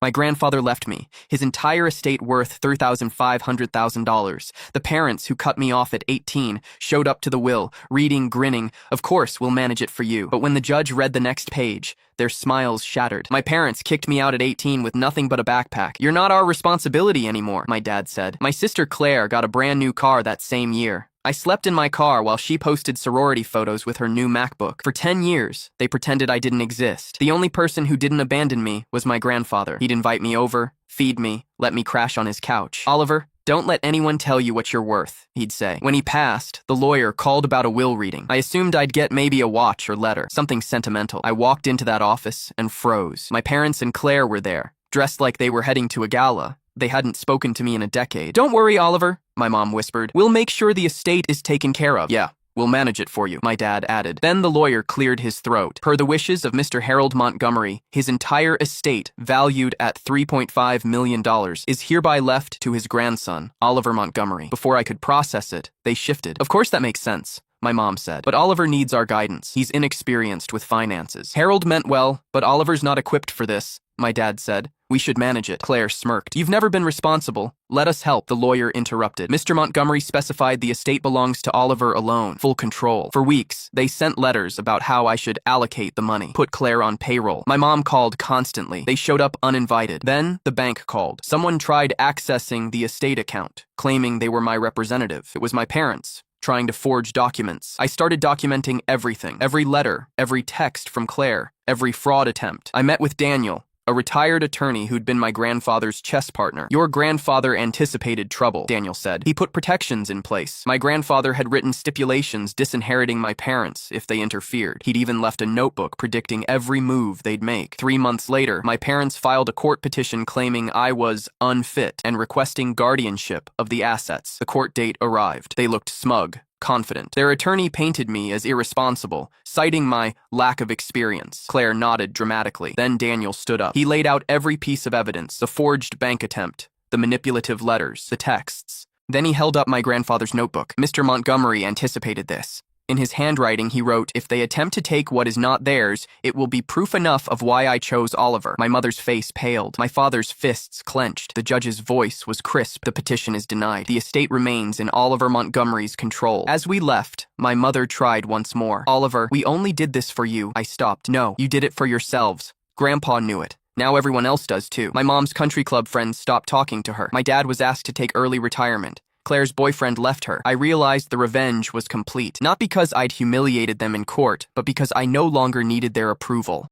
My grandfather left me, his entire estate worth $3,500,000. The parents who cut me off at 18 showed up to the will, reading, grinning, "Of course, we'll manage it for you." But when the judge read the next page, their smiles shattered. My parents kicked me out at 18 with nothing but a backpack. "You're not our responsibility anymore," my dad said. My sister Claire got a brand new car that same year. I slept in my car while she posted sorority photos with her new MacBook. For 10 years, they pretended I didn't exist. The only person who didn't abandon me was my grandfather. He'd invite me over, feed me, let me crash on his couch. "Oliver, don't let anyone tell you what you're worth," he'd say. When he passed, the lawyer called about a will reading. I assumed I'd get maybe a watch or letter, something sentimental. I walked into that office and froze. My parents and Claire were there, dressed like they were heading to a gala. They hadn't spoken to me in a decade. "Don't worry, Oliver," my mom whispered. "We'll make sure the estate is taken care of." "Yeah, we'll manage it for you," my dad added. Then the lawyer cleared his throat. "Per the wishes of Mr. Harold Montgomery, his entire estate, valued at $3.5 million, is hereby left to his grandson, Oliver Montgomery." Before I could process it, they shifted. "Of course that makes sense," my mom said. "But Oliver needs our guidance. He's inexperienced with finances." "Harold meant well, but Oliver's not equipped for this," my dad said. "We should manage it." Claire smirked. "You've never been responsible. Let us help," the lawyer interrupted. Mr. Montgomery specified the estate belongs to Oliver alone, full control. For weeks, they sent letters about how I should allocate the money, put Claire on payroll. My mom called constantly. They showed up uninvited. Then the bank called. Someone tried accessing the estate account, claiming they were my representative. It was my parents, trying to forge documents. I started documenting everything, every letter, every text from Claire, every fraud attempt. I met with Daniel, a retired attorney who'd been my grandfather's chess partner. "Your grandfather anticipated trouble," Daniel said. "He put protections in place. My grandfather had written stipulations disinheriting my parents if they interfered. He'd even left a notebook predicting every move they'd make. 3 months later, my parents filed a court petition claiming I was unfit and requesting guardianship of the assets. The court date arrived. They looked smug, confident. Their attorney painted me as irresponsible, citing my lack of experience. Claire nodded dramatically. Then Daniel stood up. He laid out every piece of evidence, the forged bank attempt, the manipulative letters, the texts. Then he held up my grandfather's notebook. Mr. Montgomery anticipated this. In his handwriting, he wrote, "If they attempt to take what is not theirs, it will be proof enough of why I chose Oliver." My mother's face paled. My father's fists clenched. The judge's voice was crisp. "The petition is denied. The estate remains in Oliver Montgomery's control." As we left, my mother tried once more. "Oliver, we only did this for you." I stopped. "No, you did it for yourselves. Grandpa knew it. Now everyone else does too." My mom's country club friends stopped talking to her. My dad was asked to take early retirement. Claire's boyfriend left her. I realized the revenge was complete. Not because I'd humiliated them in court, but because I no longer needed their approval.